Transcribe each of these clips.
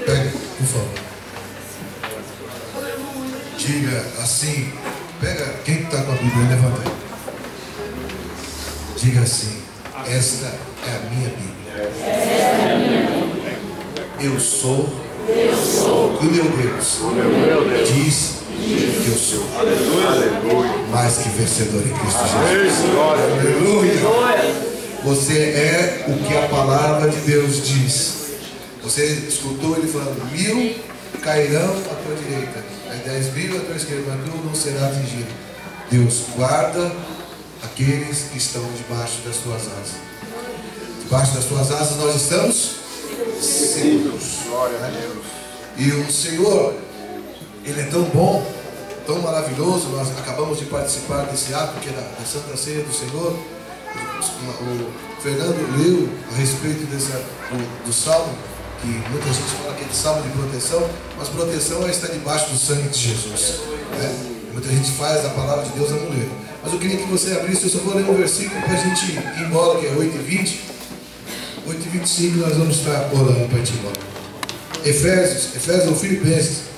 Pega, por favor. Diga assim. Pega, quem está com a Bíblia, levanta aí. Diga assim: esta é a minha Bíblia. Eu sou o meu Deus diz que eu sou mais que vencedor em Cristo Jesus. Aleluia. Você é o que a palavra de Deus diz. Você escutou ele falando: 1000 cairão à tua direita, aí 10.000 à tua esquerda, mas tu não será atingido. Deus guarda aqueles que estão debaixo das tuas asas. Debaixo das tuas asas nós estamos seguros. Glória a Deus. E o Senhor, Ele é tão bom, tão maravilhoso. Nós acabamos de participar desse ato que é da Santa Ceia do Senhor. O Fernando leu a respeito do salmo, que muita gente fala que é de salmo de proteção, mas proteção é estar debaixo do sangue de Jesus, né? Muita gente faz a palavra de Deus amuleto. Mas eu queria que você abrisse, eu só vou ler um versículo para a gente ir embora, que é 8h20. 8h25 nós vamos estar orando para a gente ir embora. Efésios ou Filipenses.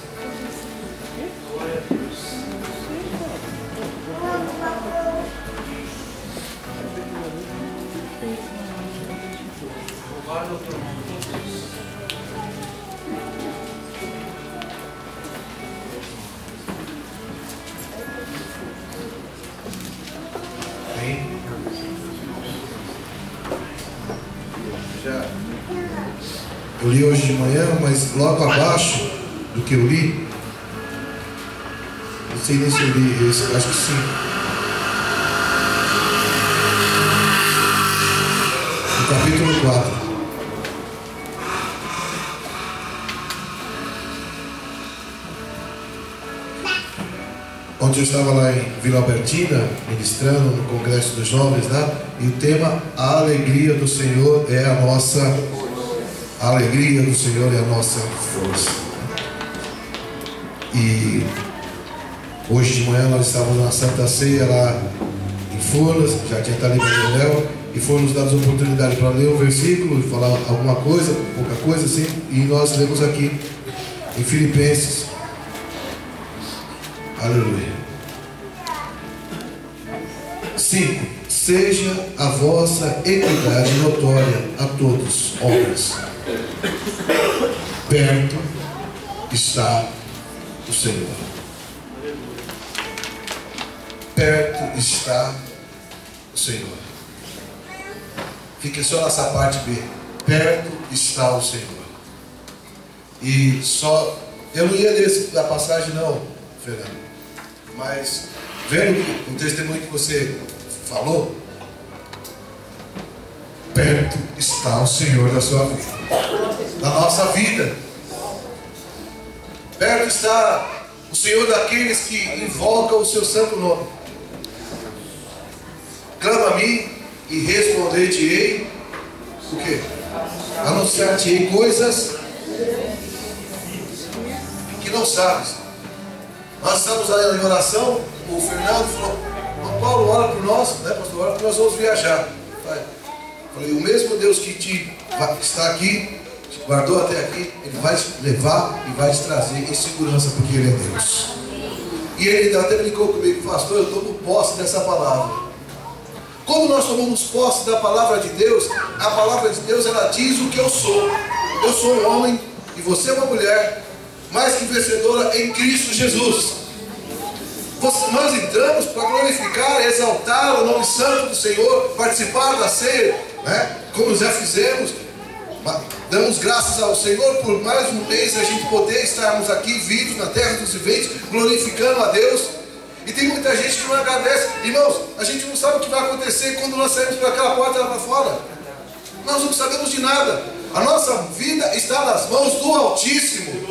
Eu li hoje de manhã, mas logo abaixo do que eu li, não sei nem se eu li esse, acho que sim. No capítulo 4. Ontem eu estava lá em Vila Albertina, ministrando no Congresso dos Jovens lá, e o tema: a alegria do Senhor é a nossa A alegria do Senhor é a nossa força. E hoje de manhã nós estávamos na Santa Ceia lá em Furnas, Jardim Talib Manuel, e foi nos dada a oportunidade para ler um versículo e falar alguma coisa, pouca coisa assim, e nós lemos aqui em Filipenses. Aleluia. 5. Seja a vossa equidade notória a todos, homens. Perto está o Senhor. Perto está o Senhor. Fique só nessa parte B. Perto está o Senhor. E só, eu não ia ler da passagem não, Fernando, mas vendo o testemunho que você falou, perto está o Senhor da sua vida, da nossa vida. Perto está o Senhor daqueles que invocam o seu santo nome. Clama a mim e responder-te-ei o quê? Anunciar-te-ei coisas que não sabes. Nós estamos aí em oração. O Fernando falou: Paulo, ora por nós, né, pastor? Ora que nós vamos viajar. Falei: o mesmo Deus que está aqui, te guardou até aqui, Ele vai te levar e vai te trazer em segurança, porque Ele é Deus. E ele até brincou comigo: pastor, eu tomo posse dessa palavra. Como nós tomamos posse da palavra de Deus, a palavra de Deus, ela diz o que eu sou. Eu sou um homem e você é uma mulher, mais que vencedora em Cristo Jesus. Nós entramos para glorificar, exaltar o nome santo do Senhor, participar da ceia, né? Como já fizemos. Damos graças ao Senhor por mais um mês a gente poder estarmos aqui vivos na terra dos viventes, glorificando a Deus. E tem muita gente que não agradece. Irmãos, a gente não sabe o que vai acontecer quando nós saímos por aquela porta lá para fora. Nós não sabemos de nada. A nossa vida está nas mãos do Altíssimo.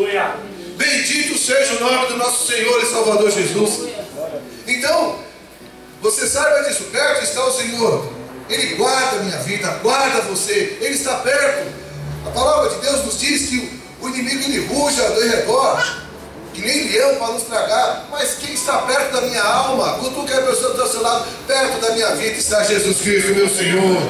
Bendito seja o nome do nosso Senhor e Salvador Jesus. Então, você saiba disso. Perto está o Senhor. Ele guarda a minha vida, guarda você. Ele está perto. A palavra de Deus nos diz que o inimigo ele ruge ao redor, que nem leão para nos tragar. Mas quem está perto da minha alma, quando quer a pessoa do seu lado, perto da minha vida está Jesus Cristo, meu Senhor.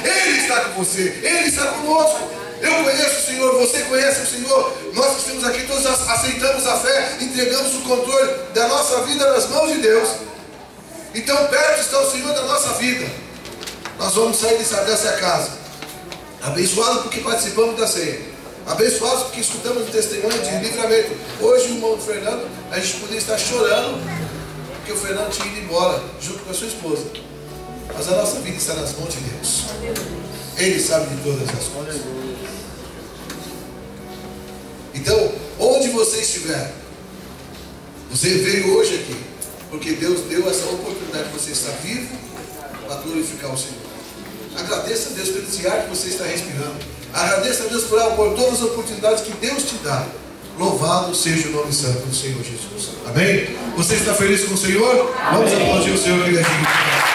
Ele está com com você, Ele está conosco. Eu conheço o Senhor, você conhece o Senhor. Nós que estamos aqui todos aceitamos a fé, entregamos o controle da nossa vida nas mãos de Deus. Então perto está o Senhor da nossa vida. Nós vamos sair dessa casa abençoados porque participamos da ceia, abençoados porque escutamos o testemunho de livramento. Hoje o irmão Fernando, a gente poderia estar chorando porque o Fernando tinha ido embora junto com a sua esposa, mas a nossa vida está nas mãos de Deus. Ele sabe de todas as coisas. Então, onde você estiver, você veio hoje aqui porque Deus deu essa oportunidade de você estar vivo para glorificar o Senhor. Agradeça a Deus pelo esse ar que você está respirando. Agradeça a Deus por todas as oportunidades que Deus te dá. Louvado seja o nome santo do Senhor Jesus. Amém? Você está feliz com o Senhor? Vamos aplaudir o Senhor que Ele é digno.